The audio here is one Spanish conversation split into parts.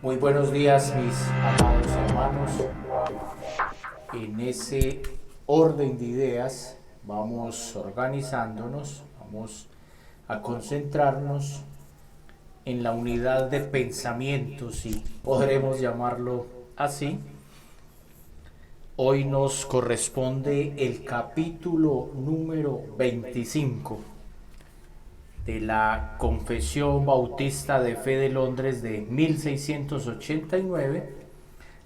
Muy buenos días, mis amados hermanos. En ese orden de ideas vamos organizándonos, vamos a concentrarnos en la unidad de pensamiento, si podremos llamarlo así. Hoy nos corresponde el capítulo número 25 de la Confesión Bautista de Fe de Londres de 1689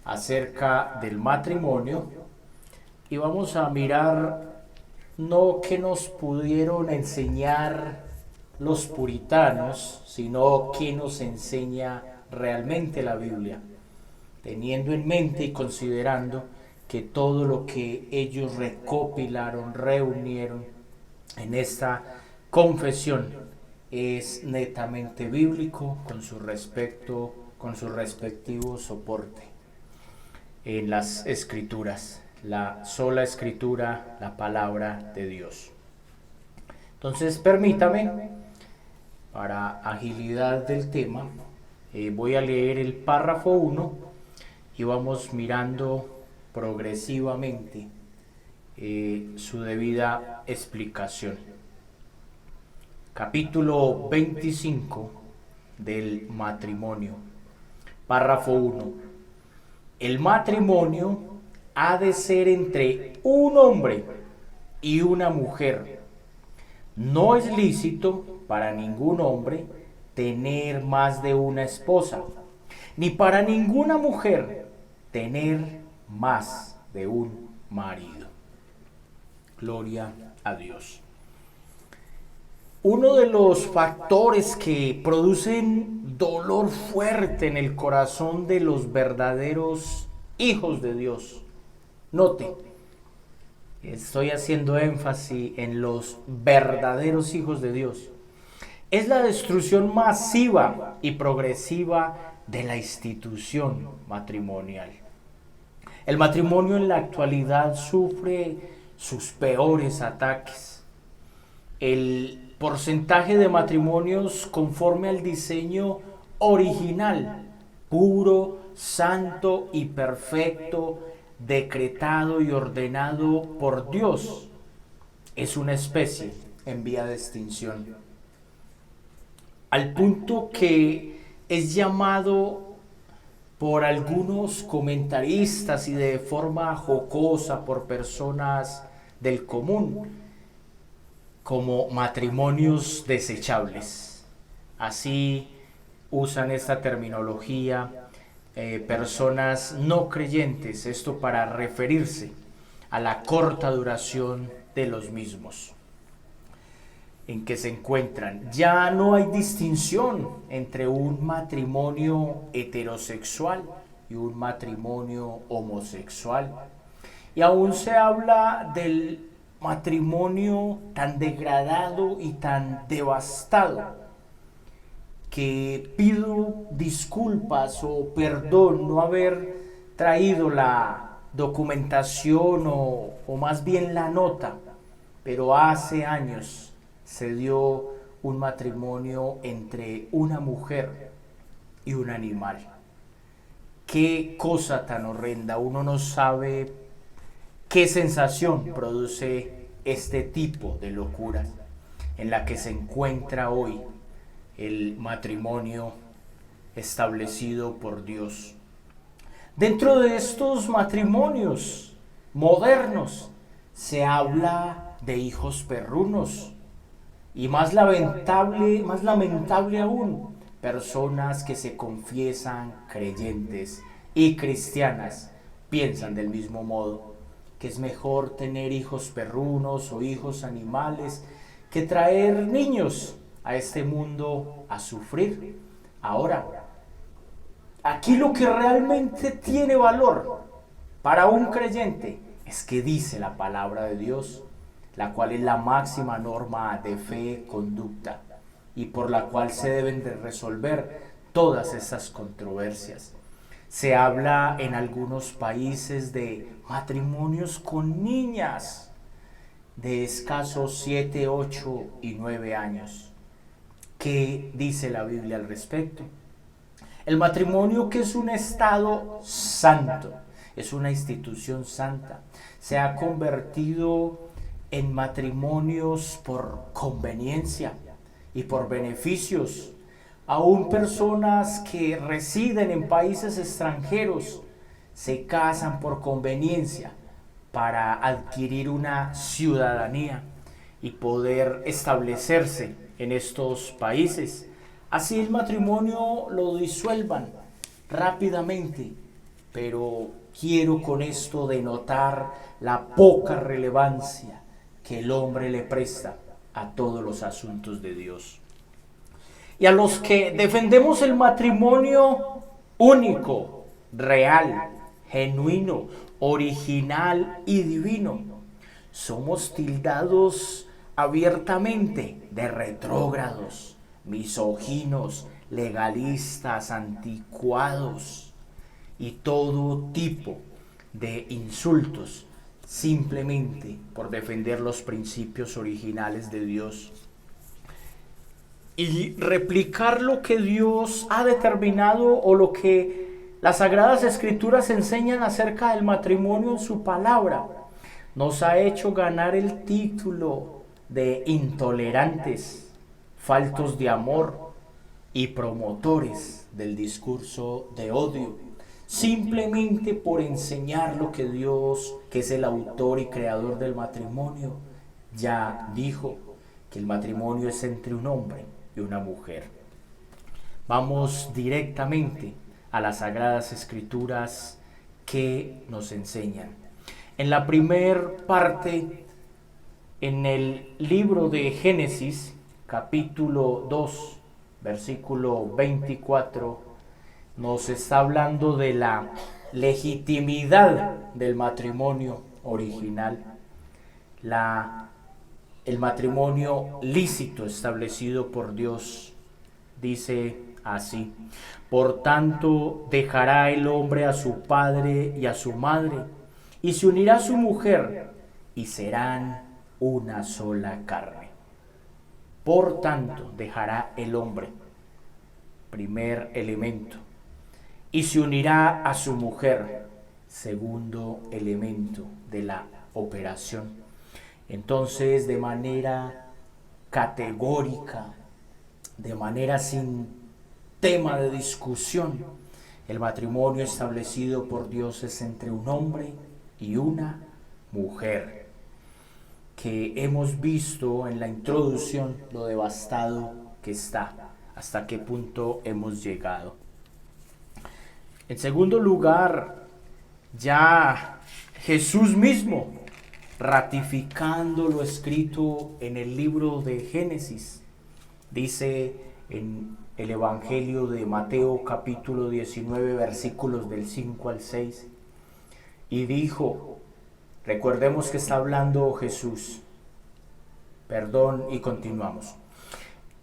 acerca del matrimonio, y vamos a mirar no qué nos pudieron enseñar los puritanos, sino qué nos enseña realmente la Biblia, teniendo en mente y considerando que todo lo que ellos recopilaron, reunieron en esta confesión es netamente bíblico con su respectivo soporte en las escrituras, la sola escritura, la palabra de Dios. Entonces permítame, para agilidad del tema, voy a leer el párrafo 1 y vamos mirando progresivamente su debida explicación. Capítulo 25 del matrimonio. Párrafo 1. El matrimonio ha de ser entre un hombre y una mujer. No es lícito para ningún hombre tener más de una esposa, ni para ninguna mujer tener más de un marido. Gloria a Dios. Uno de los factores que producen dolor fuerte en el corazón de los verdaderos hijos de Dios, note, estoy haciendo énfasis en los verdaderos hijos de Dios, es la destrucción masiva y progresiva de la institución matrimonial. El matrimonio en la actualidad sufre sus peores ataques. El porcentaje de matrimonios conforme al diseño original, puro, santo y perfecto, decretado y ordenado por Dios, es una especie en vía de extinción, al punto que es llamado por algunos comentaristas y de forma jocosa por personas del común como matrimonios desechables. Así usan esta terminología personas no creyentes, esto para referirse a la corta duración de los mismos en que se encuentran. Ya no hay distinción entre un matrimonio heterosexual y un matrimonio homosexual. Y aún se habla del matrimonio tan degradado y tan devastado que pido disculpas o perdón no haber traído la documentación o más bien la nota, pero hace años se dio un matrimonio entre una mujer y un animal. Qué cosa tan horrenda, uno no sabe qué sensación produce este tipo de locura en la que se encuentra hoy el matrimonio establecido por Dios. Dentro de estos matrimonios modernos se habla de hijos perrunos y más lamentable aún, personas que se confiesan creyentes y cristianas piensan del mismo modo, que es mejor tener hijos perrunos o hijos animales que traer niños a este mundo a sufrir. Ahora, aquí lo que realmente tiene valor para un creyente es que dice la palabra de Dios, la cual es la máxima norma de fe, conducta, y por la cual se deben de resolver todas estas controversias. Se habla en algunos países de matrimonios con niñas de escasos 7, 8 y 9 años. ¿Qué dice la Biblia al respecto? El matrimonio, que es un estado santo, es una institución santa, se ha convertido en matrimonios por conveniencia y por beneficios. Aún personas que residen en países extranjeros se casan por conveniencia para adquirir una ciudadanía y poder establecerse en estos países. Así el matrimonio lo disuelvan rápidamente, pero quiero con esto denotar la poca relevancia que el hombre le presta a todos los asuntos de Dios. Y a los que defendemos el matrimonio único, real, genuino, original y divino, somos tildados abiertamente de retrógrados, misóginos, legalistas, anticuados y todo tipo de insultos, simplemente por defender los principios originales de Dios y replicar lo que Dios ha determinado o lo que las Sagradas Escrituras enseñan acerca del matrimonio en su palabra. Nos ha hecho ganar el título de intolerantes, faltos de amor y promotores del discurso de odio, simplemente por enseñar lo que Dios, que es el autor y creador del matrimonio, ya dijo, que el matrimonio es entre un hombre y una mujer. Vamos directamente a las Sagradas Escrituras que nos enseñan. En la primer parte, en el libro de Génesis, capítulo 2, versículo 24, nos está hablando de la legitimidad del matrimonio original, el matrimonio lícito establecido por Dios. Dice así: por tanto dejará el hombre a su padre y a su madre, y se unirá a su mujer, y serán una sola carne. Por tanto dejará el hombre, primer elemento, y se unirá a su mujer, segundo elemento de la operación. Entonces, de manera categórica, de manera sin tema de discusión, el matrimonio establecido por Dios es entre un hombre y una mujer, que hemos visto en la introducción lo devastado que está, hasta qué punto hemos llegado. En segundo lugar, ya Jesús mismo, ratificando lo escrito en el libro de Génesis, dice en el Evangelio de Mateo capítulo 19, versículos del 5 al 6, y dijo, recordemos que está hablando Jesús, y continuamos,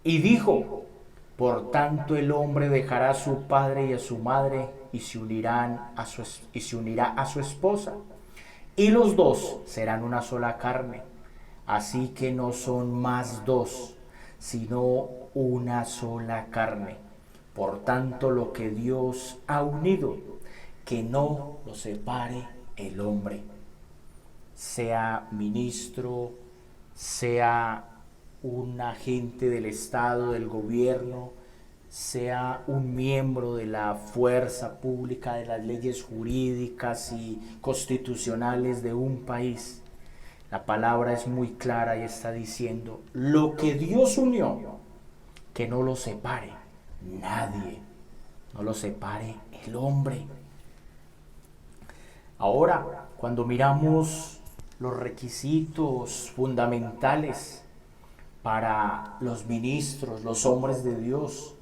y dijo, por tanto el hombre dejará a su padre y a su madre, y se unirá a su esposa, y los dos serán una sola carne. Así que no son más dos, sino una sola carne. Por tanto, lo que Dios ha unido, que no lo separe el hombre. Sea ministro, sea un agente del Estado, del gobierno, sea un miembro de la fuerza pública, de las leyes jurídicas y constitucionales de un país. La palabra es muy clara y está diciendo, lo que Dios unió, que no lo separe nadie, no lo separe el hombre. Ahora, cuando miramos los requisitos fundamentales para los ministros, los hombres de Dios,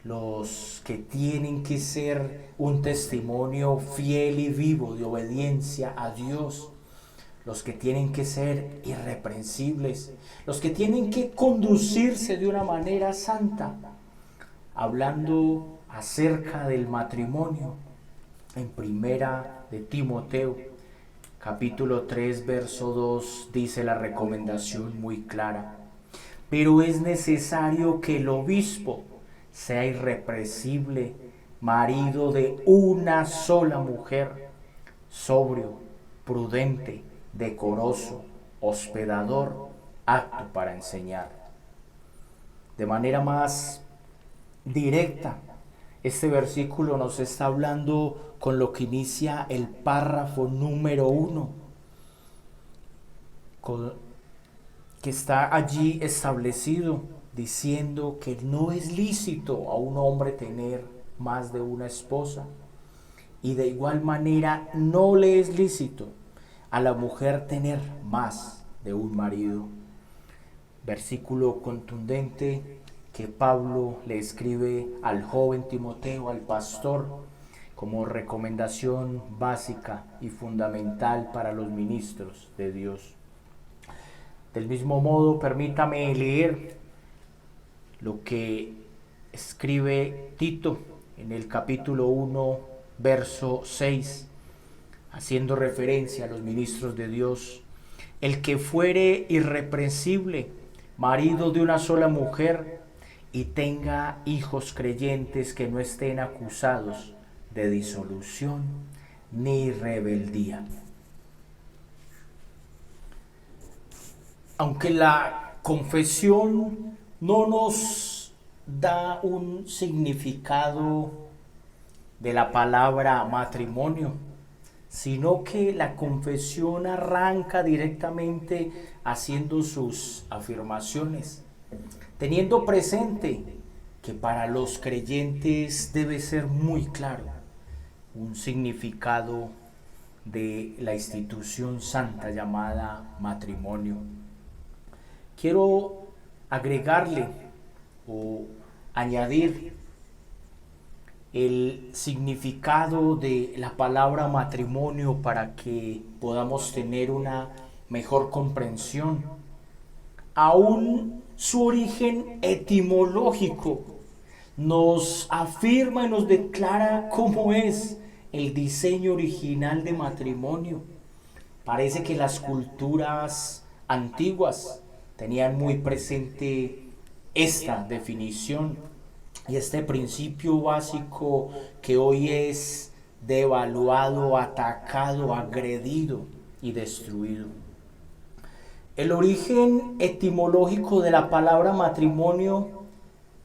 los que tienen que ser un testimonio fiel y vivo de obediencia a Dios, los que tienen que ser irreprensibles, los que tienen que conducirse de una manera santa, hablando acerca del matrimonio, en primera de Timoteo, capítulo 3, verso 2, dice la recomendación muy clara, pero es necesario que el obispo sea irreprensible, marido de una sola mujer, sobrio, prudente, decoroso, hospedador, apto para enseñar. De manera más directa, este versículo nos está hablando con lo que inicia el párrafo número 1, que está allí establecido diciendo que no es lícito a un hombre tener más de una esposa, y de igual manera no le es lícito a la mujer tener más de un marido. Versículo contundente que Pablo le escribe al joven Timoteo, al pastor, como recomendación básica y fundamental para los ministros de Dios. Del mismo modo, permítame leer lo que escribe Tito en el capítulo 1, verso 6, haciendo referencia a los ministros de Dios. El que fuere irreprensible, marido de una sola mujer, y tenga hijos creyentes que no estén acusados de disolución ni rebeldía. Aunque la confesión no nos da un significado de la palabra matrimonio, sino que la confesión arranca directamente haciendo sus afirmaciones, teniendo presente que para los creyentes debe ser muy claro un significado de la institución santa llamada matrimonio. Quiero agregarle o añadir el significado de la palabra matrimonio para que podamos tener una mejor comprensión. Aún su origen etimológico nos afirma y nos declara cómo es el diseño original de matrimonio. Parece que las culturas antiguas tenían muy presente esta definición y este principio básico que hoy es devaluado, atacado, agredido y destruido. El origen etimológico de la palabra matrimonio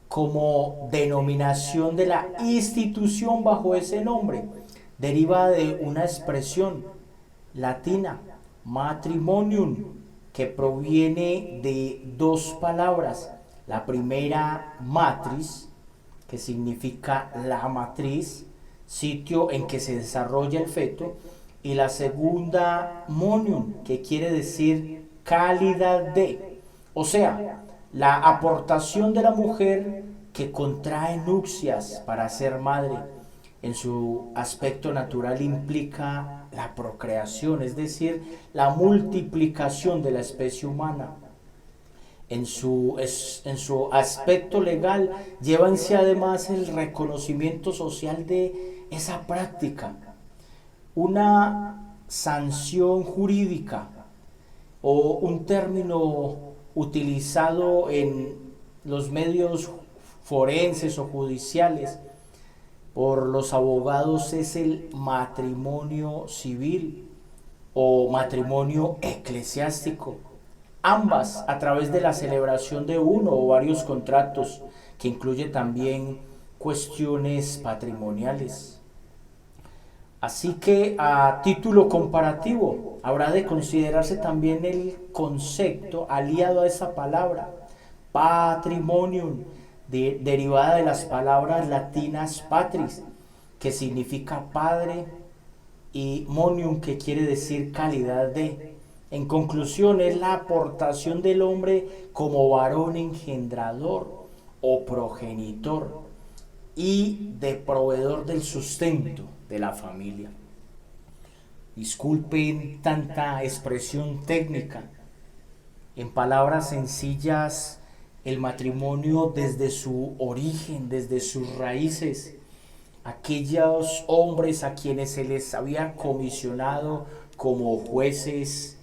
como denominación de la institución bajo ese nombre deriva de una expresión latina, matrimonium, que proviene de dos palabras. La primera, matris, que significa la matriz, sitio en que se desarrolla el feto, y la segunda, monium, que quiere decir calidad de, o sea, la aportación de la mujer que contrae nupcias para ser madre. En su aspecto natural implica la procreación, es decir, la multiplicación de la especie humana. En su aspecto legal lleva en sí además el reconocimiento social de esa práctica, una sanción jurídica o un término utilizado en los medios forenses o judiciales por los abogados es el matrimonio civil o matrimonio eclesiástico, ambas a través de la celebración de uno o varios contratos, que incluye también cuestiones patrimoniales. Así que a título comparativo habrá de considerarse también el concepto aliado a esa palabra, patrimonium, derivada de las palabras latinas patris, que significa padre, y monium, que quiere decir calidad de. En conclusión, es la aportación del hombre como varón engendrador o progenitor y de proveedor del sustento de la familia. Disculpen tanta expresión técnica. En palabras sencillas, el matrimonio desde su origen, desde sus raíces, aquellos hombres a quienes se les había comisionado como jueces,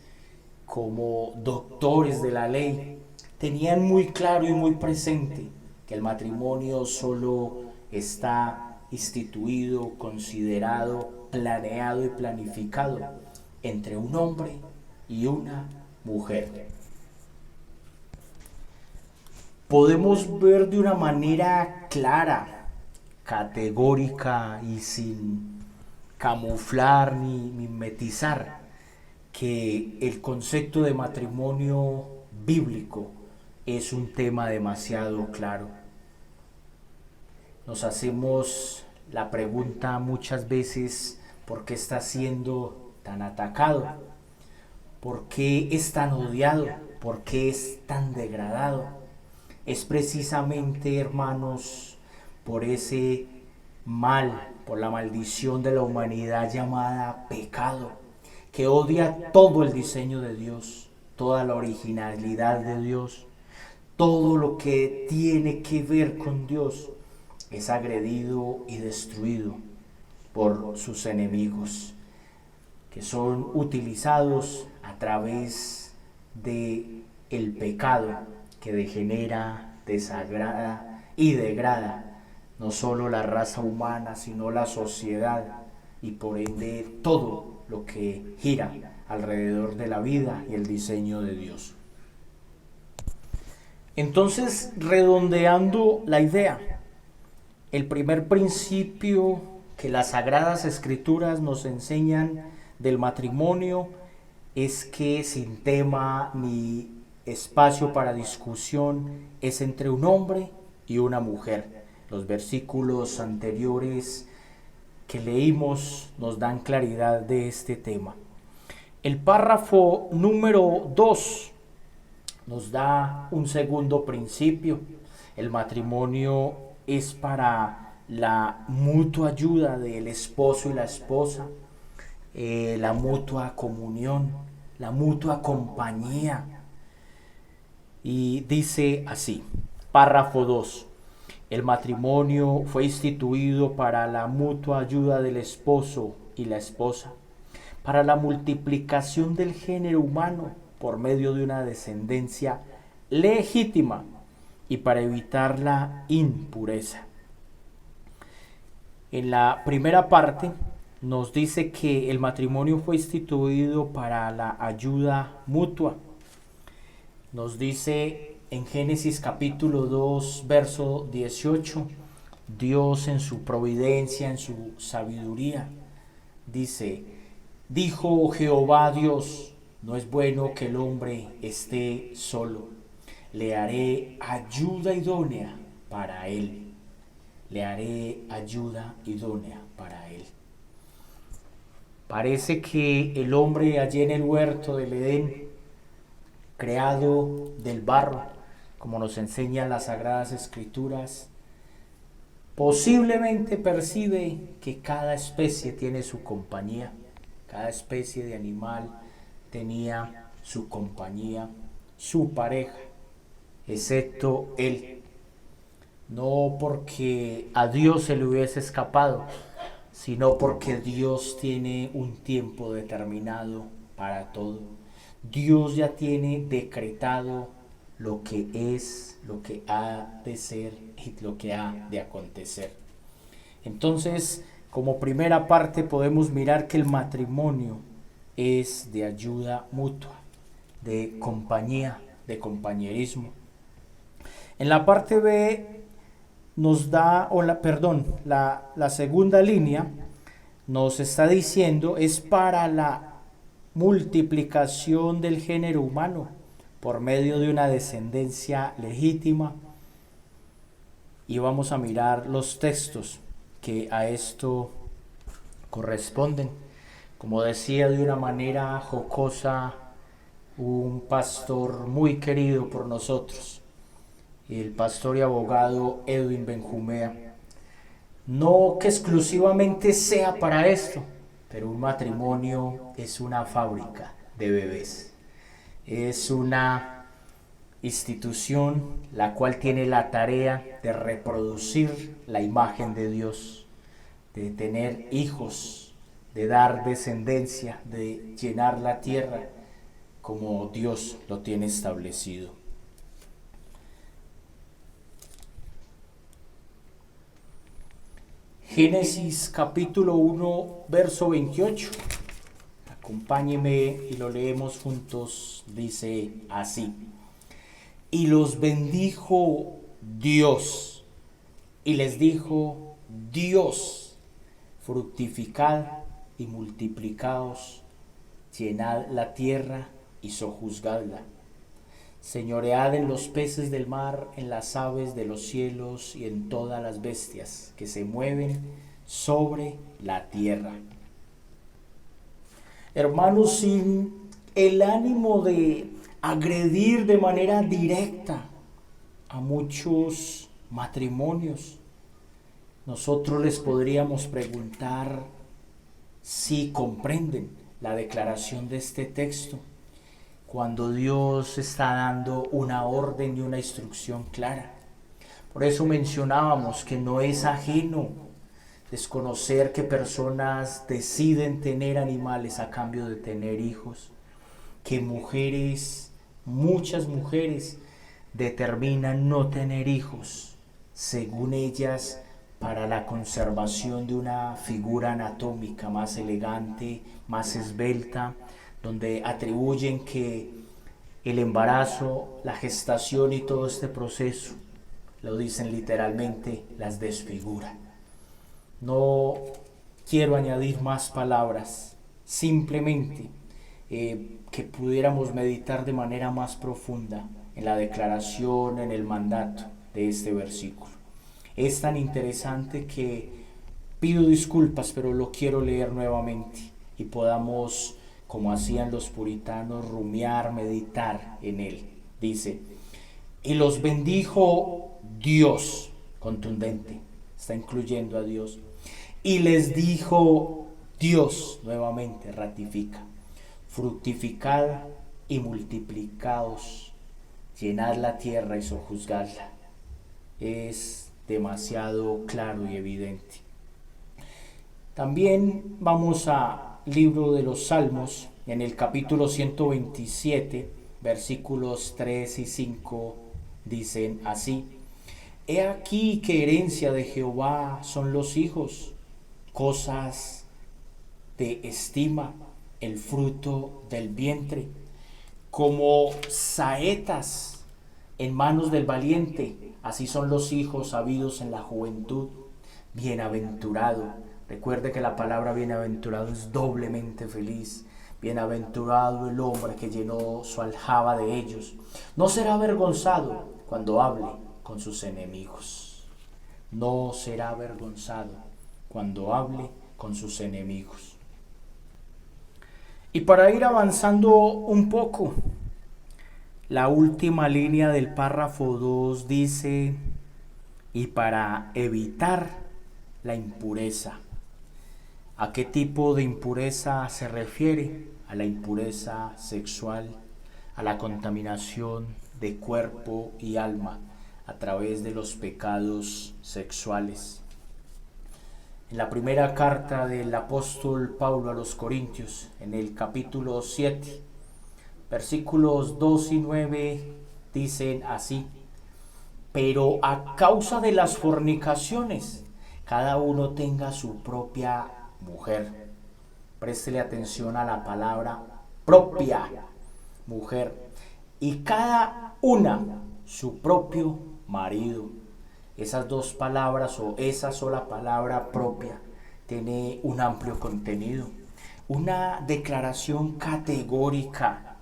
como doctores de la ley, tenían muy claro y muy presente que el matrimonio solo está instituido, considerado, planeado y planificado entre un hombre y una mujer. Podemos ver de una manera clara, categórica y sin camuflar ni mimetizar que el concepto de matrimonio bíblico es un tema demasiado claro. Nos hacemos la pregunta muchas veces: ¿por qué está siendo tan atacado? ¿Por qué es tan odiado? ¿Por qué es tan degradado? Es precisamente, hermanos, por ese mal, por la maldición de la humanidad llamada pecado, que odia todo el diseño de Dios, toda la originalidad de Dios, todo lo que tiene que ver con Dios, es agredido y destruido por sus enemigos, que son utilizados a través de el pecado que degenera, desagrada y degrada no solo la raza humana, sino la sociedad y por ende todo lo que gira alrededor de la vida y el diseño de Dios. Entonces, redondeando la idea, el primer principio que las Sagradas Escrituras nos enseñan del matrimonio es que sin tema ni espacio para discusión es entre un hombre y una mujer. Los versículos anteriores que leímos nos dan claridad de este tema. El párrafo número 2 nos da un segundo principio. El matrimonio es para la mutua ayuda del esposo y la esposa, la mutua comunión, la mutua compañía. Y dice así, párrafo 2. El matrimonio fue instituido para la mutua ayuda del esposo y la esposa, para la multiplicación del género humano por medio de una descendencia legítima y para evitar la impureza. En la primera parte nos dice que el matrimonio fue instituido para la ayuda mutua. Nos dice en Génesis capítulo 2, verso 18, Dios en su providencia, en su sabiduría, dice: dijo Jehová Dios, no es bueno que el hombre esté solo, le haré ayuda idónea para él. Le haré ayuda idónea para él. Parece que el hombre allí en el huerto del Edén, creado del barro, como nos enseñan las Sagradas Escrituras, posiblemente percibe que cada especie tiene su compañía, cada especie de animal tenía su compañía, su pareja, excepto él. No porque a Dios se le hubiese escapado, sino porque Dios tiene un tiempo determinado para todo. Dios ya tiene decretado lo que es, lo que ha de ser y lo que ha de acontecer. Entonces, como primera parte podemos mirar que el matrimonio es de ayuda mutua, de compañía, de compañerismo. En la parte B nos da, la segunda línea nos está diciendo es para la multiplicación del género humano por medio de una descendencia legítima. Y vamos a mirar los textos que a esto corresponden. Como decía de una manera jocosa un pastor muy querido por nosotros, el pastor y abogado Edwin Benjumea, no que exclusivamente sea para esto, pero un matrimonio es una fábrica de bebés, es una institución la cual tiene la tarea de reproducir la imagen de Dios, de tener hijos, de dar descendencia, de llenar la tierra como Dios lo tiene establecido. Génesis capítulo 1, verso 28. Acompáñeme y lo leemos juntos. Dice así: y los bendijo Dios, y les dijo Dios: fructificad y multiplicaos, llenad la tierra y sojuzgadla. Señoread en los peces del mar, en las aves de los cielos y en todas las bestias que se mueven sobre la tierra. Hermanos, sin el ánimo de agredir de manera directa a muchos matrimonios, nosotros les podríamos preguntar si comprenden la declaración de este texto, cuando Dios está dando una orden y una instrucción clara. Por eso mencionábamos que no es ajeno desconocer que personas deciden tener animales a cambio de tener hijos, que mujeres, muchas mujeres, determinan no tener hijos, según ellas, para la conservación de una figura anatómica más elegante, más esbelta, donde atribuyen que el embarazo, la gestación y todo este proceso, lo dicen literalmente, las desfigura. No quiero añadir más palabras, simplemente que pudiéramos meditar de manera más profunda en la declaración, en el mandato de este versículo. Es tan interesante que pido disculpas, pero lo quiero leer nuevamente y podamos, como hacían los puritanos, rumiar, meditar en él. Dice: y los bendijo Dios, contundente, está incluyendo a Dios. Y les dijo Dios, nuevamente ratifica: fructificad y multiplicaos, llenad la tierra y sojuzgadla. Es demasiado claro y evidente. También vamos al libro de los Salmos, en el capítulo 127, versículos 3 y 5, dicen así: he aquí que herencia de Jehová son los hijos, cosas de estima, el fruto del vientre, como saetas en manos del valiente, así son los hijos habidos en la juventud. Bienaventurado, recuerde que la palabra bienaventurado es doblemente feliz. Bienaventurado el hombre que llenó su aljaba de ellos. No será avergonzado cuando hable con sus enemigos. No será avergonzado cuando hable con sus enemigos. Y para ir avanzando un poco, la última línea del párrafo 2 dice: y para evitar la impureza. ¿A qué tipo de impureza se refiere? A la impureza sexual, a la contaminación de cuerpo y alma a través de los pecados sexuales. En la primera carta del apóstol Pablo a los Corintios, en el capítulo 7, versículos 2 y 9, dicen así: pero a causa de las fornicaciones, cada uno tenga su propia mujer. Préstele atención a la palabra propia, mujer, y cada una su propio marido. Esas dos palabras, o esa sola palabra propia, tiene un amplio contenido, una declaración categórica.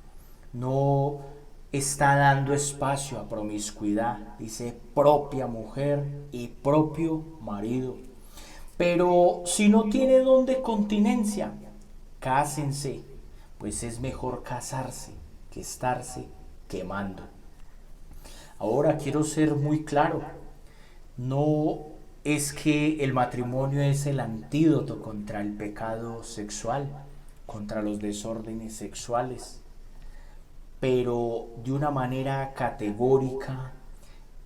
No está dando espacio a promiscuidad, dice propia mujer y propio marido. Pero si no tiene don de continencia, cásense, pues es mejor casarse que estarse quemando. Ahora quiero ser muy claro, no es que el matrimonio es el antídoto contra el pecado sexual, contra los desórdenes sexuales, pero de una manera categórica,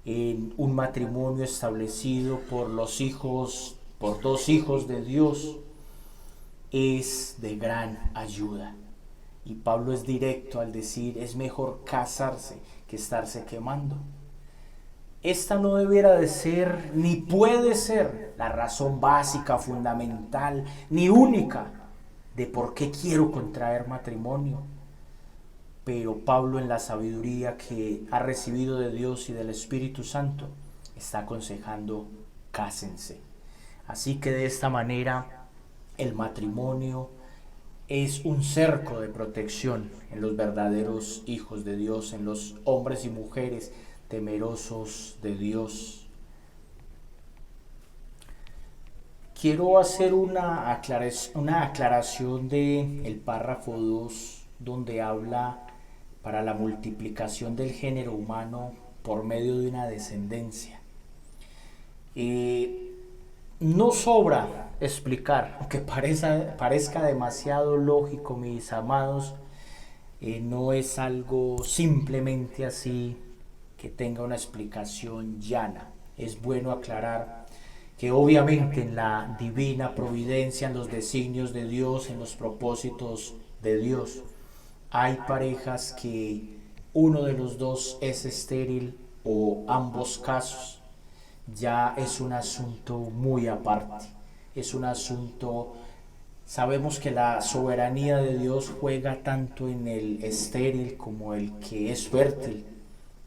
en un matrimonio establecido por dos hijos de Dios, es de gran ayuda. Y Pablo es directo al decir: es mejor casarse que estarse quemando. esta no debiera de ser, ni puede ser, la razón básica, fundamental, ni única de por qué quiero contraer matrimonio. Pero Pablo, en la sabiduría que ha recibido de Dios y del Espíritu Santo, está aconsejando: cásense. Así que de esta manera el matrimonio es un cerco de protección en los verdaderos hijos de Dios, en los hombres y mujeres temerosos de Dios. Quiero hacer una aclaración del párrafo 2, donde habla para la multiplicación del género humano por medio de una descendencia. No sobra explicar, aunque parezca demasiado lógico, mis amados, no es algo simplemente así que tenga una explicación llana. Es bueno aclarar que obviamente en la divina providencia, en los designios de Dios, en los propósitos de Dios, hay parejas que uno de los dos es estéril, o ambos casos. Ya es un asunto muy aparte. Es un asunto, sabemos que la soberanía de Dios juega tanto en el estéril como el que es fértil,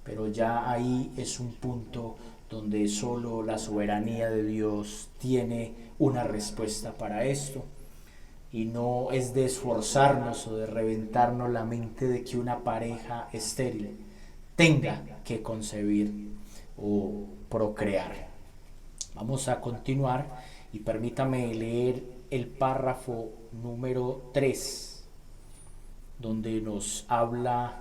pero ya ahí es un punto donde solo la soberanía de Dios tiene una respuesta para esto, y no es de esforzarnos o de reventarnos la mente de que una pareja estéril tenga que concebir o procrear. Vamos a continuar y permítame leer el párrafo número 3, donde nos habla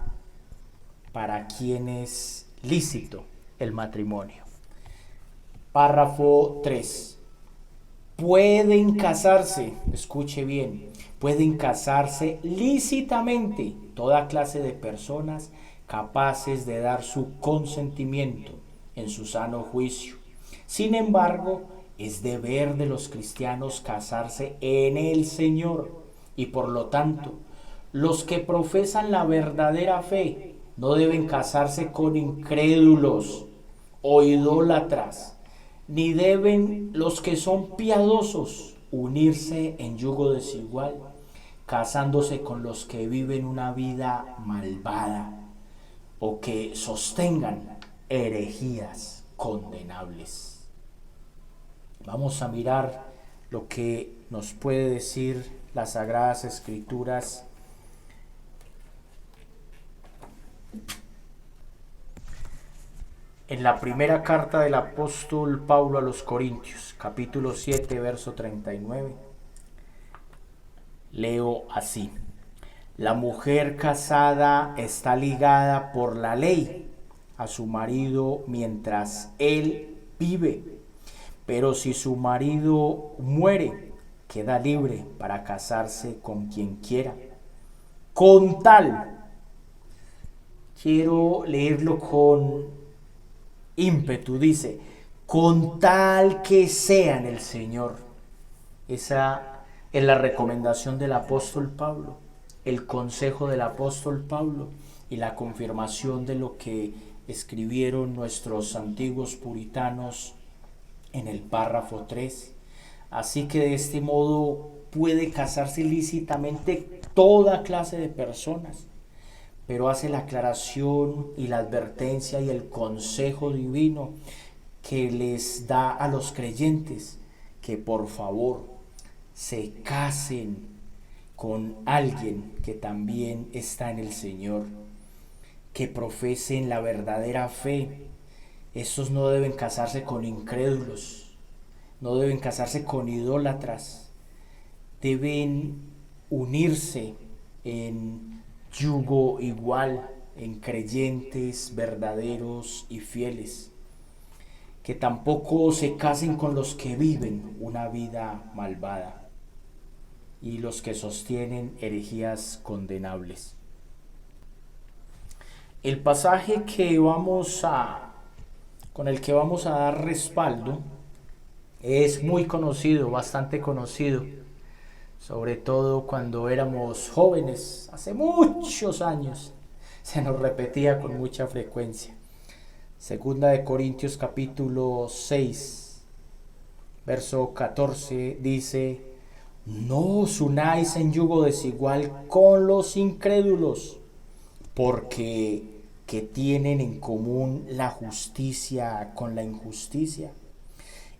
para quién es lícito el matrimonio. Párrafo 3. Pueden casarse, escuche bien, pueden casarse lícitamente toda clase de personas capaces de dar su consentimiento en su sano juicio. Sin embargo, es deber de los cristianos casarse en el Señor, y por lo tanto, los que profesan la verdadera fe no deben casarse con incrédulos o idólatras, ni deben los que son piadosos unirse en yugo desigual, casándose con los que viven una vida malvada o que sostengan herejías condenables. Vamos a mirar lo que nos puede decir las Sagradas Escrituras en la primera carta del apóstol Pablo a los Corintios, capítulo 7, verso 39. Leo así: la mujer casada está ligada por la ley a su marido mientras él vive, pero si su marido muere, queda libre para casarse con quien quiera, con tal, quiero leerlo con ímpetu, dice, con tal que sea en el Señor. Esa es la recomendación del apóstol Pablo, el consejo del apóstol Pablo y la confirmación de lo que escribieron nuestros antiguos puritanos en el párrafo 3. Así que de este modo puede casarse lícitamente toda clase de personas, pero hace la aclaración y la advertencia y el consejo divino que les da a los creyentes que por favor se casen con alguien que también está en el Señor, que profesen la verdadera fe. Estos no deben casarse con incrédulos, no deben casarse con idólatras, deben unirse en yugo igual, en creyentes verdaderos y fieles, que tampoco se casen con los que viven una vida malvada y los que sostienen herejías condenables. El pasaje con el que vamos a dar respaldo es muy conocido, bastante conocido, sobre todo cuando éramos jóvenes, hace muchos años, se nos repetía con mucha frecuencia. Segunda de Corintios capítulo 6, verso 14 dice: no os unáis en yugo desigual con los incrédulos, porque que tienen en común la justicia con la injusticia.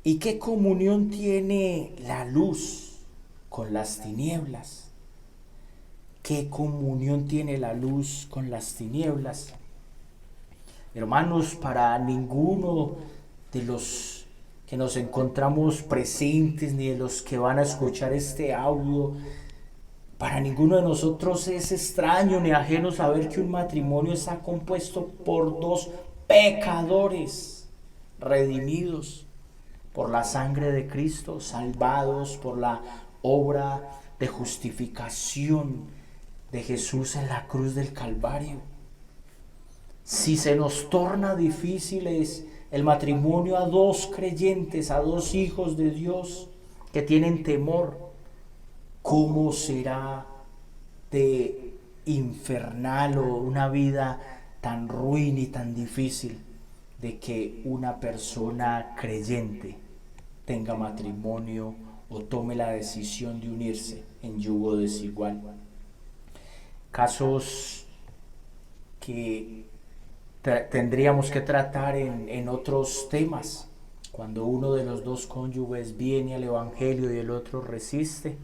¿Y qué comunión tiene la luz con las tinieblas? ¿Qué comunión tiene la luz con las tinieblas? Hermanos, para ninguno de los que nos encontramos presentes ni de los que van a escuchar este audio, para ninguno de nosotros es extraño ni ajeno saber que un matrimonio está compuesto por dos pecadores redimidos por la sangre de Cristo, salvados por la obra de justificación de Jesús en la cruz del Calvario. Si se nos torna difícil el matrimonio a dos creyentes, a dos hijos de Dios que tienen temor, ¿cómo será de infernal o una vida tan ruin y tan difícil de que una persona creyente tenga matrimonio o tome la decisión de unirse en yugo desigual? Casos que tendríamos que tratar en otros temas, cuando uno de los dos cónyuges viene al Evangelio y el otro resiste.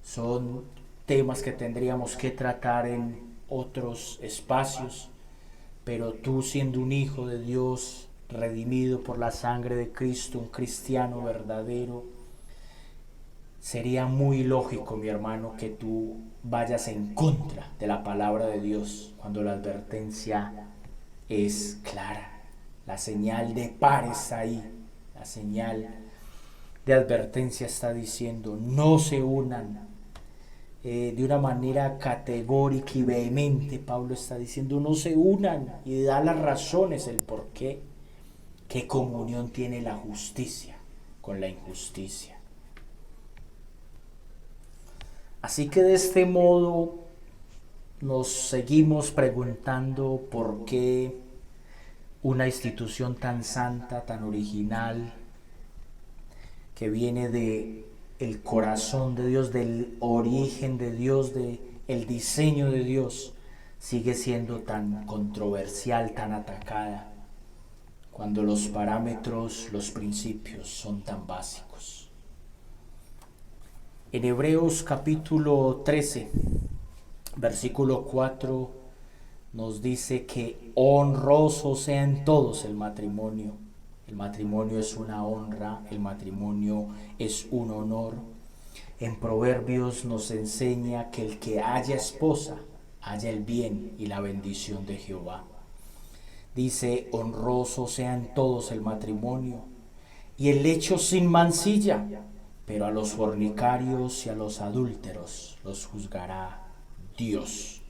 Son temas que tendríamos que tratar en otros espacios, pero tú, siendo un hijo de Dios, redimido por la sangre de Cristo, un cristiano verdadero, sería muy lógico, mi hermano, que tú vayas en contra de la palabra de Dios cuando la advertencia es clara. La señal de par está ahí, la señal de advertencia está diciendo: no se unan. De una manera categórica y vehemente, Pablo está diciendo: no se unan, y da las razones, el por qué. ¿Qué comunión tiene la justicia con la injusticia? Así que de este modo nos seguimos preguntando por qué una institución tan santa, tan original, que viene de el corazón de Dios, del origen de Dios, del diseño de Dios, sigue siendo tan controversial, tan atacada, cuando los parámetros, los principios son tan básicos. En Hebreos capítulo 13, versículo 4, nos dice que honroso sea en todos el matrimonio. El matrimonio es una honra, el matrimonio es un honor. En Proverbios nos enseña que el que haya esposa, haya el bien y la bendición de Jehová. Dice: honroso sea en todos el matrimonio y el lecho sin mancilla, pero a los fornicarios y a los adúlteros los juzgará Dios.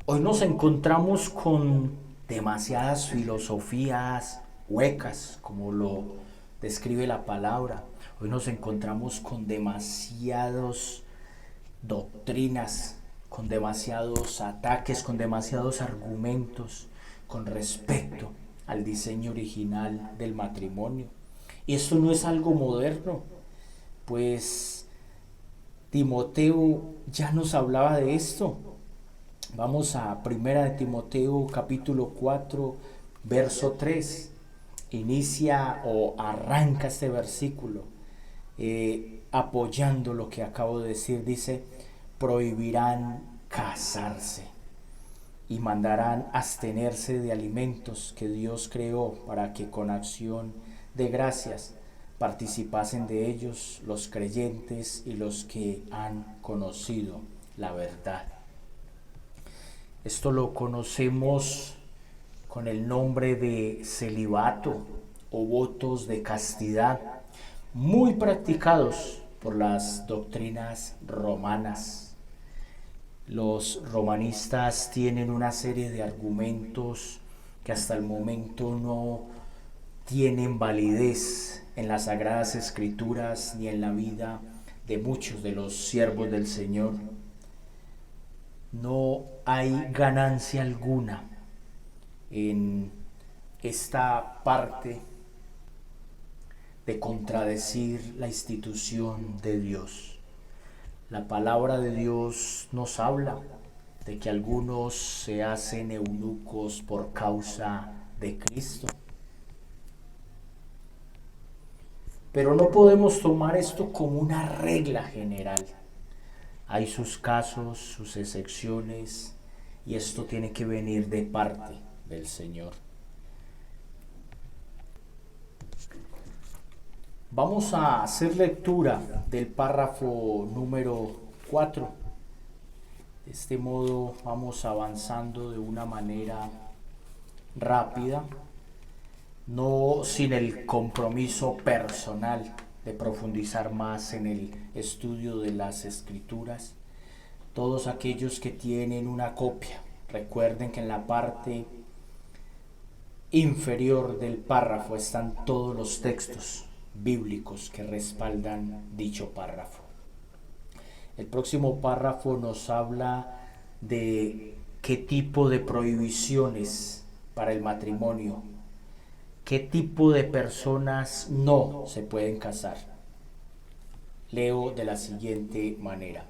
Hoy nos encontramos con demasiadas filosofías huecas, como lo describe la palabra. Hoy nos encontramos con demasiadas doctrinas, con demasiados ataques, con demasiados argumentos con respecto al diseño original del matrimonio. Y esto no es algo moderno, pues Timoteo ya nos hablaba de esto. Vamos a Primera de Timoteo capítulo 4, verso 3. Inicia o arranca este versículo apoyando lo que acabo de decir. Dice: prohibirán casarse y mandarán abstenerse de alimentos que Dios creó para que con acción de gracias participasen de ellos los creyentes y los que han conocido la verdad. Esto lo conocemos con el nombre de celibato o votos de castidad, muy practicados por las doctrinas romanas. Los romanistas tienen una serie de argumentos que hasta el momento no tienen validez en las Sagradas Escrituras ni en la vida de muchos de los siervos del Señor. No hay ganancia alguna en esta parte de contradecir la institución de Dios. La palabra de Dios nos habla de que algunos se hacen eunucos por causa de Cristo. Pero no podemos tomar esto como una regla general. Hay sus casos, sus excepciones, y esto tiene que venir de parte del Señor. Vamos a hacer lectura del párrafo número 4. De este modo vamos avanzando de una manera rápida, no sin el compromiso personal de profundizar más en el estudio de las Escrituras. Todos aquellos que tienen una copia, recuerden que en la parte inferior del párrafo están todos los textos bíblicos que respaldan dicho párrafo. El próximo párrafo nos habla de qué tipo de prohibiciones para el matrimonio, qué tipo de personas no se pueden casar. Leo de la siguiente manera: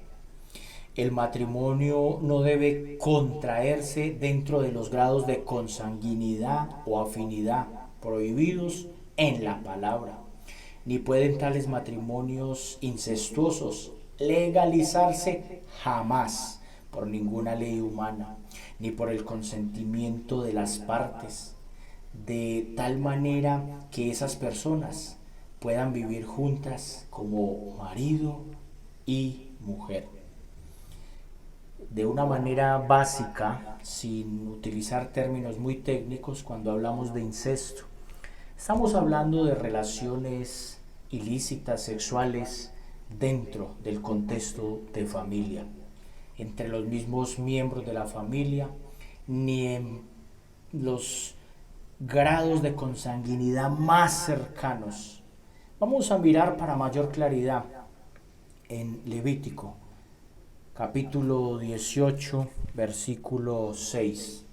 el matrimonio no debe contraerse dentro de los grados de consanguinidad o afinidad prohibidos en la palabra, ni pueden tales matrimonios incestuosos legalizarse jamás por ninguna ley humana, ni por el consentimiento de las partes, de tal manera que esas personas puedan vivir juntas como marido y mujer. De una manera básica, sin utilizar términos muy técnicos, cuando hablamos de incesto, estamos hablando de relaciones ilícitas sexuales dentro del contexto de familia, entre los mismos miembros de la familia, ni en los grados de consanguinidad más cercanos. Vamos a mirar para mayor claridad en Levítico, capítulo 18, versículo 6.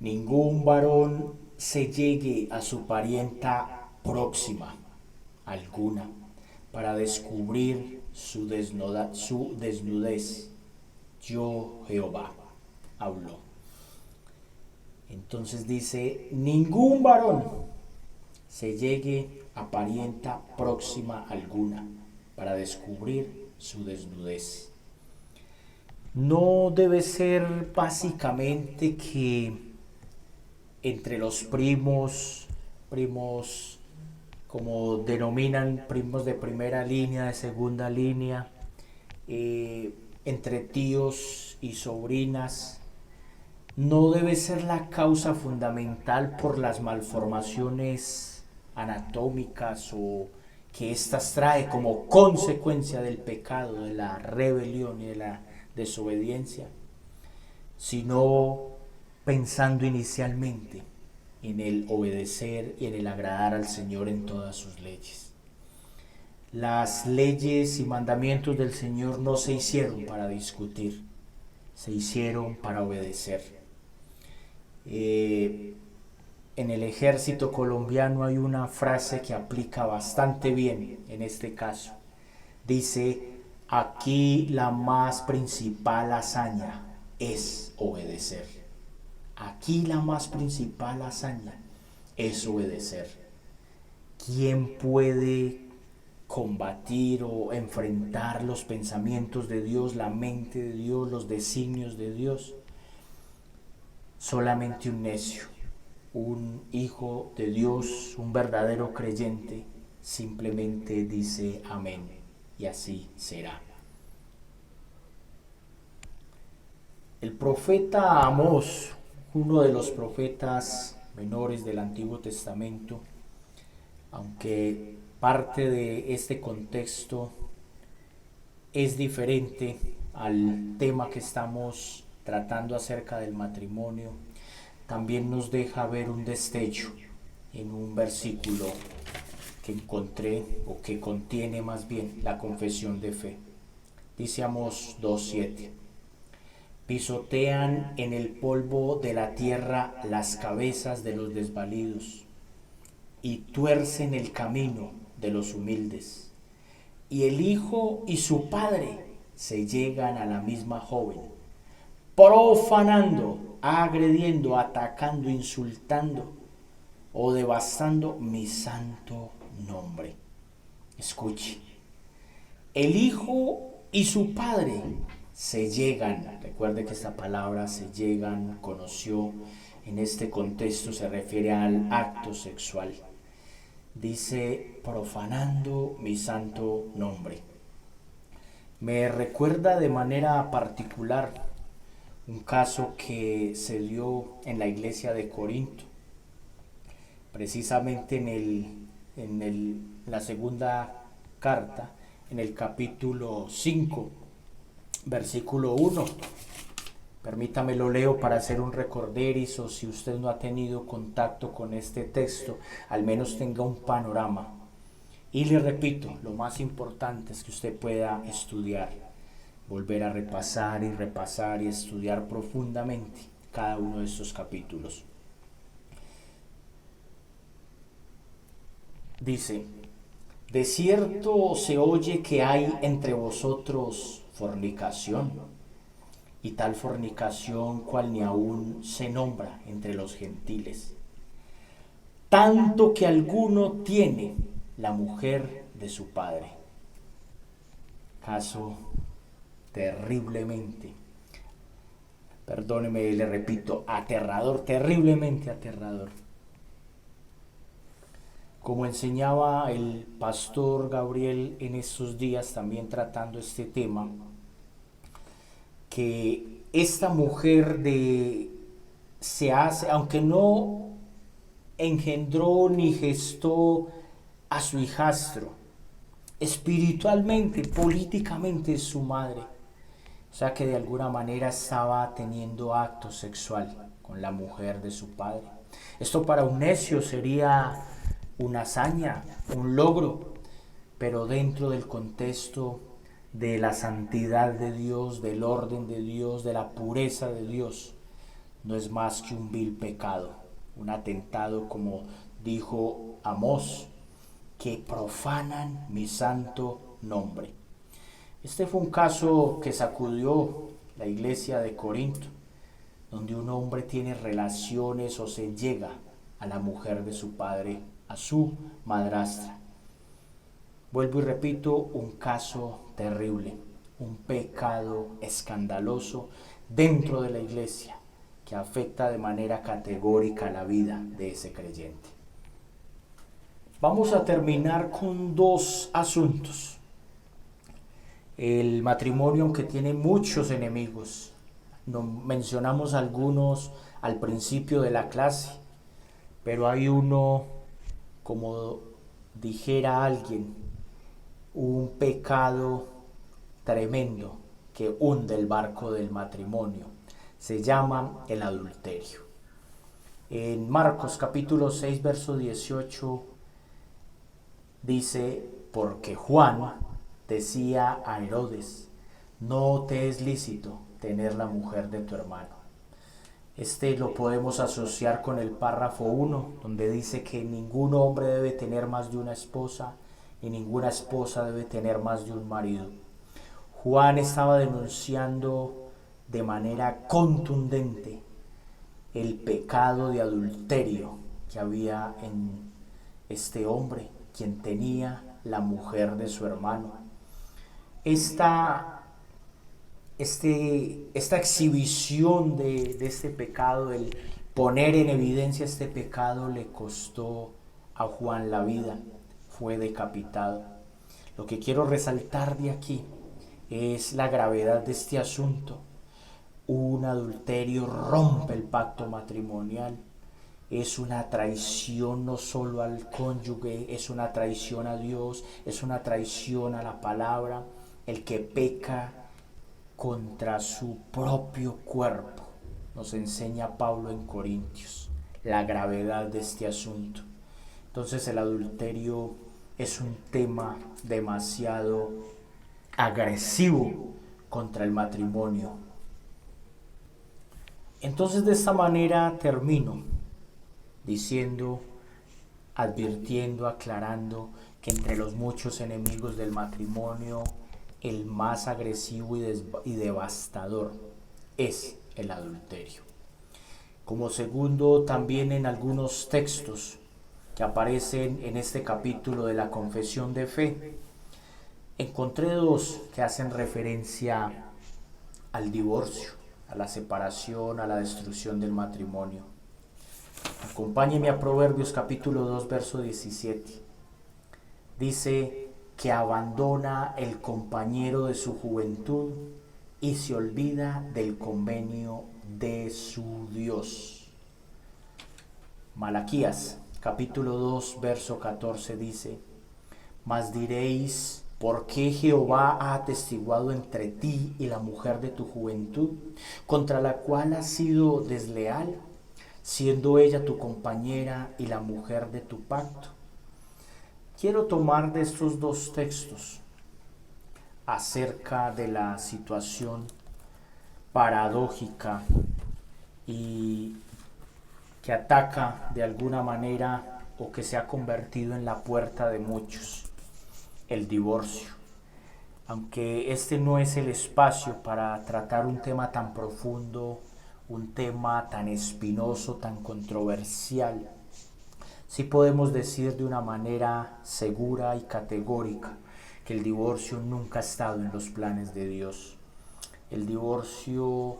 Ningún varón se llegue a su parienta próxima alguna para descubrir su desnudez. Yo, Jehová, habló. Entonces dice, ningún varón se llegue a parienta próxima alguna para descubrir su desnudez. No debe ser básicamente que entre los primos como denominan, primos de primera línea, de segunda línea, entre tíos y sobrinas, no debe ser la causa fundamental por las malformaciones anatómicas o que éstas trae como consecuencia del pecado, de la rebelión y de la desobediencia, sino pensando inicialmente en el obedecer y en el agradar al Señor en todas sus leyes. Las leyes y mandamientos del Señor no se hicieron para discutir, se hicieron para obedecer. En el ejército colombiano hay una frase que aplica bastante bien en este caso. Dice, aquí la más principal hazaña es obedecer. Aquí la más principal hazaña es obedecer. ¿Quién puede combatir o enfrentar los pensamientos de Dios, la mente de Dios, los designios de Dios? Solamente un necio, un hijo de Dios, un verdadero creyente, simplemente dice amén, y así será. El profeta Amós, uno de los profetas menores del Antiguo Testamento, aunque parte de este contexto es diferente al tema que estamos tratando acerca del matrimonio, también nos deja ver un destello en un versículo que encontré, o que contiene más bien la confesión de fe. Dice Amós 2:7: pisotean en el polvo de la tierra las cabezas de los desvalidos y tuercen el camino de los humildes. Y el hijo y su padre se llegan a la misma joven, profanando, agrediendo, atacando, insultando o devastando mi santo nombre. Escuche, el hijo y su padre se llegan. Recuerde que esta palabra se llegan, conoció, en este contexto se refiere al acto sexual. Dice, profanando mi santo nombre. Me recuerda de manera particular un caso que se dio en la iglesia de Corinto, precisamente en la segunda carta, en el capítulo 5, versículo 1. Permítame lo leo para hacer un recorderis, o si usted no ha tenido contacto con este texto, al menos tenga un panorama. Y le repito, lo más importante es que usted pueda estudiar, volver a repasar y estudiar profundamente cada uno de estos capítulos. Dice, de cierto se oye que hay entre vosotros fornicación, y tal fornicación cual ni aún se nombra entre los gentiles, tanto que alguno tiene la mujer de su padre. Caso terriblemente, perdóneme, le repito, aterrador, terriblemente aterrador. Como enseñaba el pastor Gabriel en estos días, también tratando este tema, que esta mujer se hace, aunque no engendró ni gestó a su hijastro, espiritualmente, políticamente es su madre. O sea que de alguna manera estaba teniendo acto sexual con la mujer de su padre. Esto para un necio sería una hazaña, un logro, pero dentro del contexto de la santidad de Dios, del orden de Dios, de la pureza de Dios, no es más que un vil pecado, un atentado, como dijo Amós, que profanan mi santo nombre. Este fue un caso que sacudió la iglesia de Corinto, donde un hombre tiene relaciones o se llega a la mujer de su padre, a su madrastra. Vuelvo y repito, un caso terrible, un pecado escandaloso dentro de la iglesia que afecta de manera categórica la vida de ese creyente. Vamos a terminar con dos asuntos. El matrimonio, aunque tiene muchos enemigos, mencionamos algunos al principio de la clase, pero hay uno, como dijera alguien, un pecado tremendo que hunde el barco del matrimonio. Se llama el adulterio. En Marcos capítulo 6, verso 18 dice, porque Juan decía a Herodes, no te es lícito tener la mujer de tu hermano. Este lo podemos asociar con el párrafo 1, donde dice que ningún hombre debe tener más de una esposa y ninguna esposa debe tener más de un marido. Juan estaba denunciando de manera contundente el pecado de adulterio que había en este hombre, quien tenía la mujer de su hermano. Esta exhibición de este pecado, el poner en evidencia este pecado, le costó a Juan la vida. Fue decapitado. Lo que quiero resaltar de aquí es la gravedad de este asunto. Un adulterio rompe el pacto matrimonial. Es una traición no solo al cónyuge, es una traición a Dios, es una traición a la palabra. El que peca contra su propio cuerpo, nos enseña Pablo en Corintios, la gravedad de este asunto. Entonces el adulterio es un tema demasiado agresivo contra el matrimonio. Entonces de esta manera termino diciendo, advirtiendo, aclarando que entre los muchos enemigos del matrimonio, el más agresivo y devastador es el adulterio. Como segundo, también en algunos textos que aparecen en este capítulo de la Confesión de Fe, encontré dos que hacen referencia al divorcio, a la separación, a la destrucción del matrimonio. Acompáñeme a Proverbios capítulo 2, verso 17. Dice que abandona el compañero de su juventud y se olvida del convenio de su Dios. Malaquías capítulo 2, verso 14 dice: Mas diréis, ¿por qué Jehová ha atestiguado entre ti y la mujer de tu juventud, contra la cual has sido desleal, siendo ella tu compañera y la mujer de tu pacto? Quiero tomar de estos dos textos acerca de la situación paradójica y que ataca de alguna manera o que se ha convertido en la puerta de muchos, el divorcio. Aunque este no es el espacio para tratar un tema tan profundo, un tema tan espinoso, tan controversial, sí podemos decir de una manera segura y categórica que el divorcio nunca ha estado en los planes de Dios. El divorcio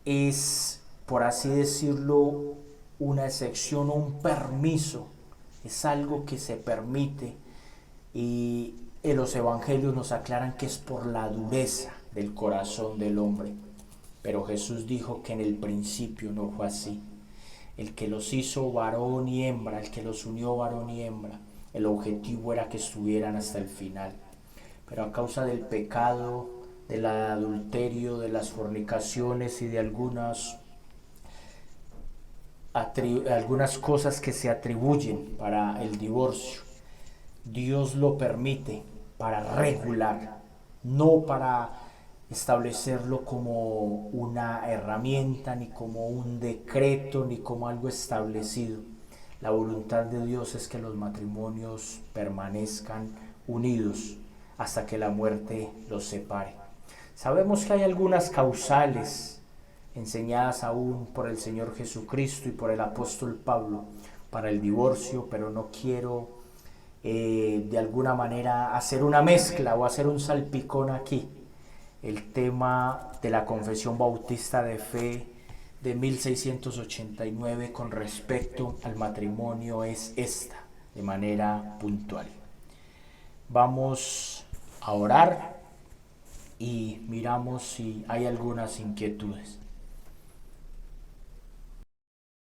es, por así decirlo, una excepción o un permiso, es algo que se permite, y en los evangelios nos aclaran que es por la dureza del corazón del hombre. Pero Jesús dijo que en el principio no fue así. El que los hizo varón y hembra, el que los unió varón y hembra, el objetivo era que estuvieran hasta el final. Pero a causa del pecado, del adulterio, de las fornicaciones y de algunas cosas que se atribuyen para el divorcio, Dios lo permite para regular, no para establecerlo como una herramienta, ni como un decreto, ni como algo establecido. La voluntad de Dios es que los matrimonios permanezcan unidos hasta que la muerte los separe. Sabemos que hay algunas causales enseñadas aún por el Señor Jesucristo y por el apóstol Pablo para el divorcio, pero no quiero de alguna manera hacer una mezcla o hacer un salpicón aquí. El tema de la Confesión Bautista de Fe de 1689 con respecto al matrimonio es esta, de manera puntual. Vamos a orar y miramos si hay algunas inquietudes.